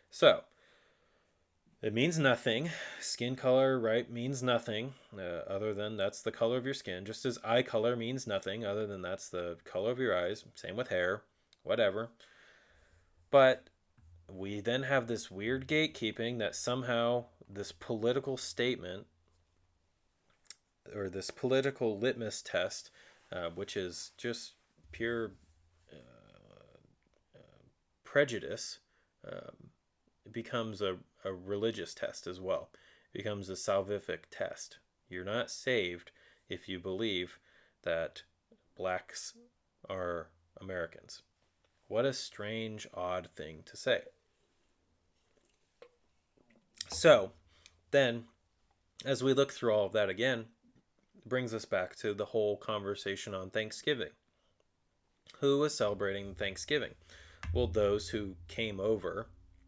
So, it means nothing. Skin color, right, means nothing other than that's the color of your skin. Just as eye color means nothing other than that's the color of your eyes. Same with hair, whatever. But we then have this weird gatekeeping that somehow this political statement or this political litmus test, which is just pure prejudice, becomes a religious test as well. It becomes a salvific test. You're not saved if you believe that blacks are Americans. What a strange, odd thing to say. So, then, as we look through all of that again, it brings us back to the whole conversation on Thanksgiving. Who was celebrating Thanksgiving? Well, those who came over,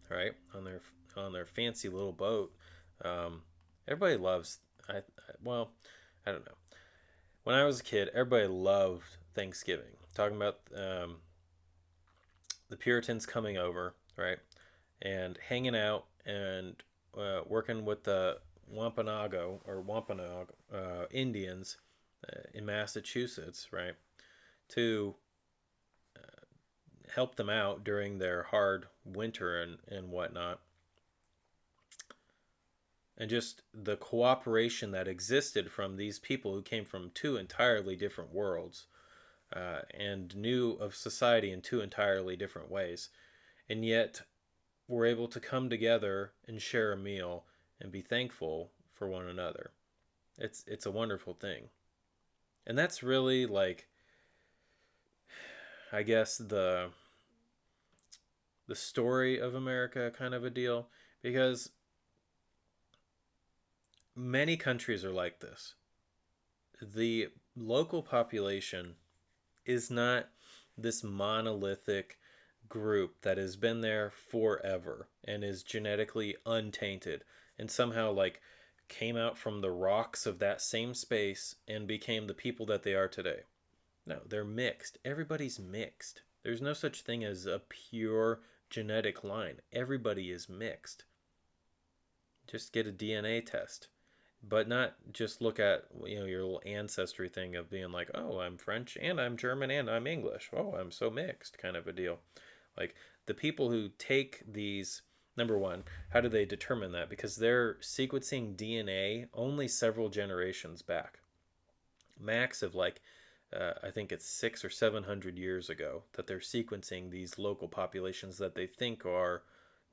right, on their fancy little boat. Everybody loves. Well, I don't know. When I was a kid, everybody loved Thanksgiving. Talking about the Puritans coming over, right, and hanging out and working with the Wampanoag Indians in Massachusetts, right, to help them out during their hard winter and whatnot. And just the cooperation that existed from these people who came from 2 entirely different worlds and knew of society in 2 entirely different ways. And yet were able to come together and share a meal and be thankful for one another. It's a wonderful thing. And that's really like, I guess, the story of America kind of a deal, because many countries are like this. The local population is not this monolithic group that has been there forever and is genetically untainted and somehow like came out from the rocks of that same space and became the people that they are today. No, they're mixed. Everybody's mixed. There's no such thing as a pure genetic line. Everybody is mixed. Just get a DNA test. But not just look at, your little ancestry thing of being like, oh, I'm French and I'm German and I'm English. Oh, I'm so mixed kind of a deal. Like the people who take these, number one, how do they determine that? Because they're sequencing DNA only several generations back. Max of like, I think it's 600 or 700 years ago that they're sequencing these local populations that they think are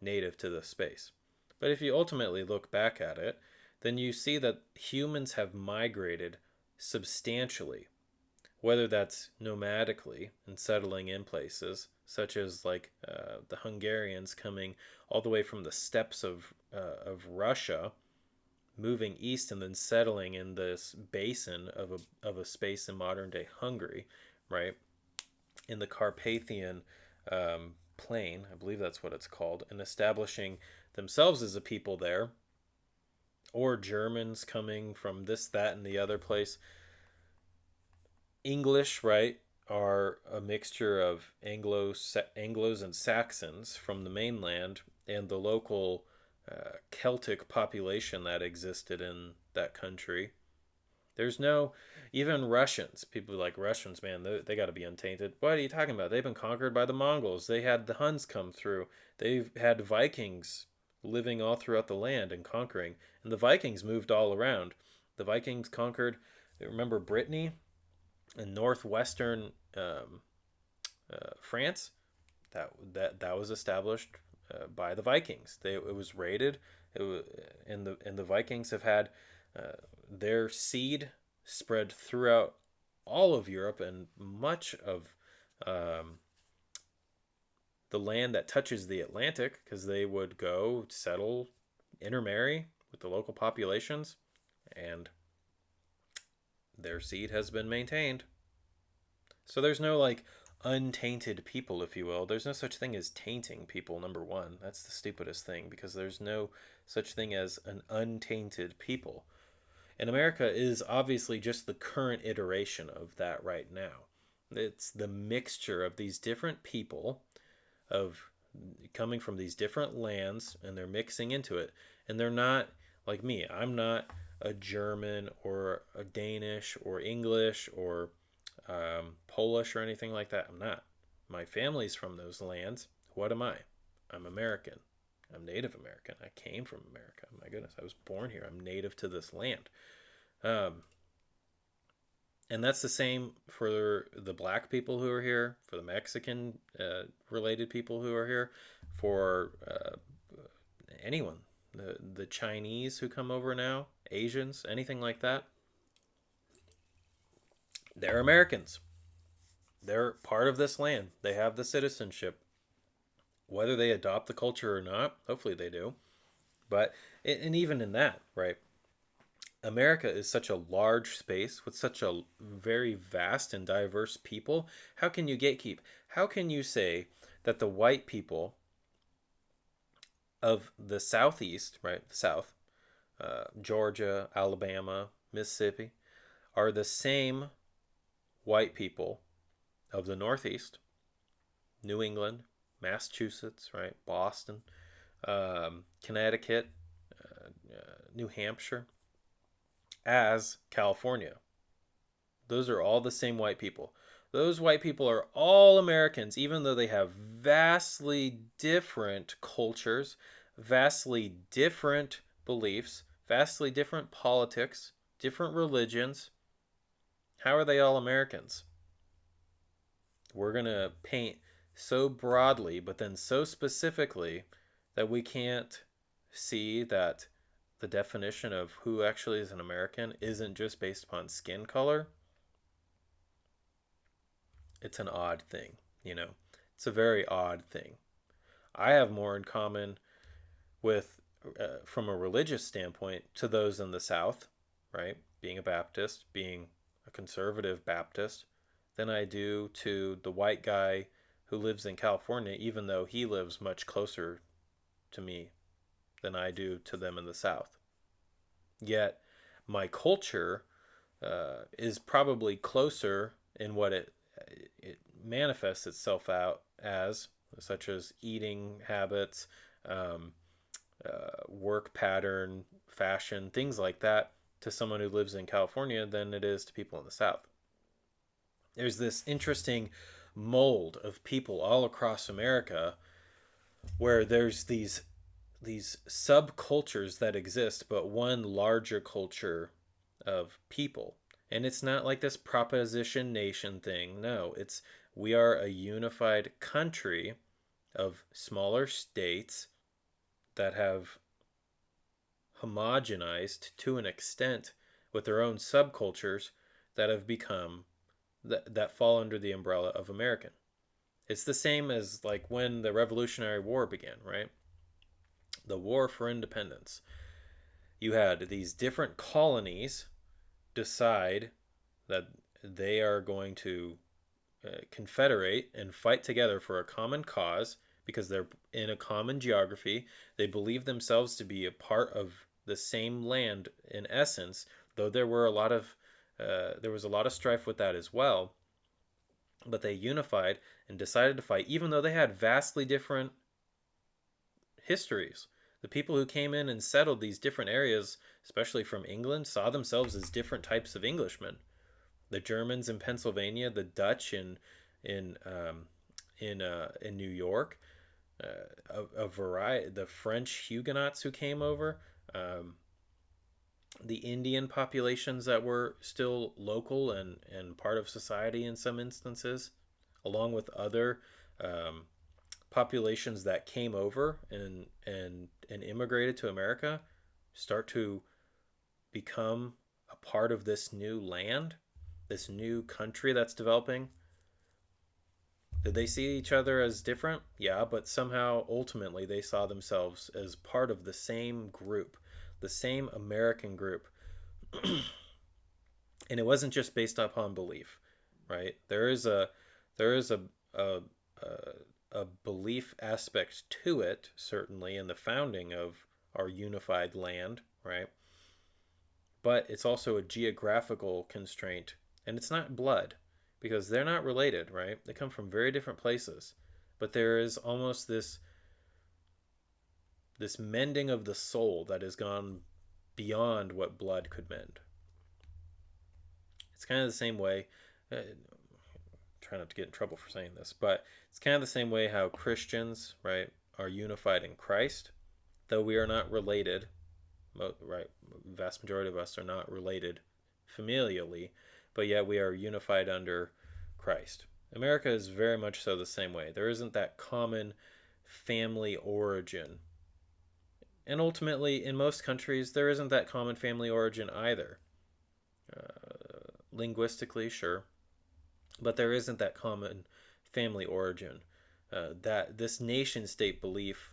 native to the space. But if you ultimately look back at it, then you see that humans have migrated substantially, whether that's nomadically and settling in places, such as like the Hungarians coming all the way from the steppes of Russia, moving east and then settling in this basin of a space in modern day Hungary, right, in the Carpathian plain, I believe that's what it's called, and establishing themselves as a people there, or Germans coming from this, that, and the other place. English, right, are a mixture of Anglos and Saxons from the mainland and the local Celtic population that existed in that country. There's no, even Russians, people like Russians, man, they got to be untainted. What are you talking about? They've been conquered by the Mongols. They had the Huns come through. They've had Vikings living all throughout the land and conquering. And the Vikings moved all around. The Vikings conquered, remember Brittany and northwestern France? That was established by the Vikings. It was raided. And the Vikings have had their seed spread throughout all of Europe and much of um, the land that touches the Atlantic, because they would go settle, intermarry with the local populations, and their seed has been maintained. So there's no like untainted people, if you will. There's no such thing as tainting people, number one. That's the stupidest thing, because there's no such thing as an untainted people. And America is obviously just the current iteration of that right now. It's the mixture of these different people, of coming from these different lands, and they're mixing into it. And they're not like me. I'm not a German or a Danish or English or Polish or anything like that. I'm not. My family's from those lands. What am I? I'm American. I'm Native American. I came from America. My goodness, I was born here. I'm native to this land. Um, and that's the same for the black people who are here, for the Mexican related people who are here, for anyone. The Chinese who come over now, Asians, anything like that. They're Americans. They're part of this land. They have the citizenship. Whether they adopt the culture or not, hopefully they do. But, and even in that, right? America is such a large space with such a very vast and diverse people. How can you gatekeep? How can you say that the white people of the Southeast, right, the South, Georgia, Alabama, Mississippi, are the same white people of the Northeast, New England, Massachusetts, right, Boston, Connecticut, New Hampshire, as California? Those are all the same white people. Those white people are all Americans, even though they have vastly different cultures, vastly different beliefs, vastly different politics, different religions. How are they all Americans? We're going to paint so broadly, but then so specifically, that we can't see that the definition of who actually is an American isn't just based upon skin color. It's an odd thing, you know. It's a very odd thing. I have more in common with, from a religious standpoint, to those in the South, right? Being a Baptist, being a conservative Baptist, than I do to the white guy who lives in California, even though he lives much closer to me than I do to them in the South. Yet, my culture is probably closer in what it manifests itself out as, such as eating habits, work pattern, fashion, things like that, to someone who lives in California than it is to people in the South. There's this interesting mold of people all across America where there's these subcultures that exist, but one larger culture of people. And it's not like this proposition nation thing. No, it's we are a unified country of smaller states that have homogenized to an extent with their own subcultures that have become that fall under the umbrella of American. It's the same as like when the Revolutionary War began, right? The War for Independence. You had these different colonies decide that they are going to confederate and fight together for a common cause because they're in a common geography. They believe themselves to be a part of the same land in essence, though there was a lot of strife with that as well. But they unified and decided to fight, even though they had vastly different histories. The people who came in and settled these different areas, especially from England, saw themselves as different types of Englishmen. The Germans in Pennsylvania, the Dutch in New York, a variety. The French Huguenots who came over, the Indian populations that were still local and part of society in some instances, along with other populations that came over and immigrated to America, start to become a part of this new land. this new country that's developing, did they see each other as different? Yeah, but somehow ultimately they saw themselves as part of the same group, the same American group. And it wasn't just based upon belief, right? There is a, a belief aspect to it, certainly in the founding of our unified land, right? But it's also a geographical constraint, and it's not blood because they're not related, right? They come from very different places, but there is almost this mending of the soul that has gone beyond what blood could mend. It's kind of the same way. Try not to get in trouble for saying this, but it's kind of the same way how Christians, right, are unified in Christ, though we are not related. Right, vast majority of us are not related familially, but yet we are unified under Christ. America is very much so the same way. There isn't that common family origin. And ultimately, in most countries, there isn't that common family origin either. Linguistically, sure, but there isn't that common family origin. That this nation state belief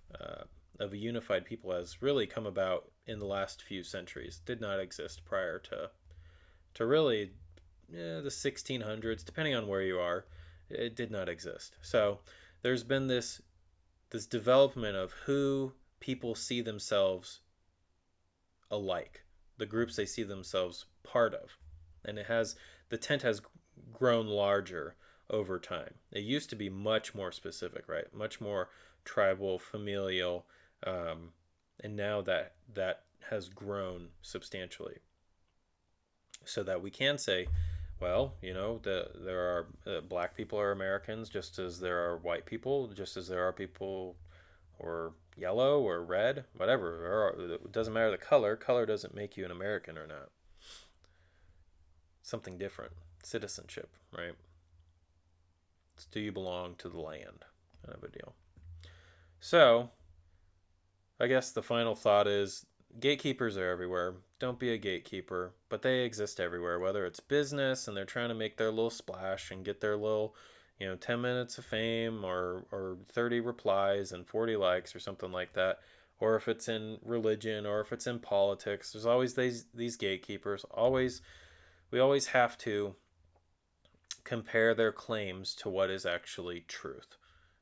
of a unified people has really come about in the last few centuries. Did not exist prior to really the 1600s, depending on where you are. It did not exist. So there's been this development of who people see themselves alike, the groups they see themselves part of, and the tent has grown larger over time. It used to be much more specific, right? Much more tribal, familial, and now that has grown substantially, so that we can say, well, there are black people are Americans, just as there are white people, just as there are people or yellow or red, whatever. It doesn't matter the color. Color doesn't make you an American or not. Something different. Citizenship, right? It's do you belong to the land? Kind of a deal. So, I guess the final thought is gatekeepers are everywhere. Don't be a gatekeeper, but they exist everywhere, whether it's business and they're trying to make their little splash and get their little 10 minutes of fame or 30 replies and 40 likes or something like that, or if it's in religion or if it's in politics. There's always these gatekeepers. We always have to compare their claims to what is actually truth,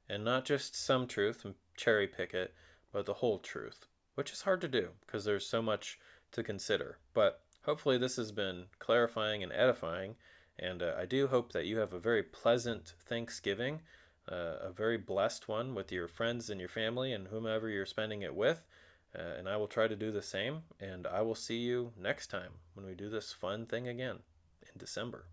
and not just some truth and cherry pick it, but the whole truth, which is hard to do because there's so much to consider. But hopefully this has been clarifying and edifying, and I do hope that you have a very pleasant Thanksgiving, a very blessed one with your friends and your family and whomever you're spending it with. And I will try to do the same, and I will see you next time when we do this fun thing again in December.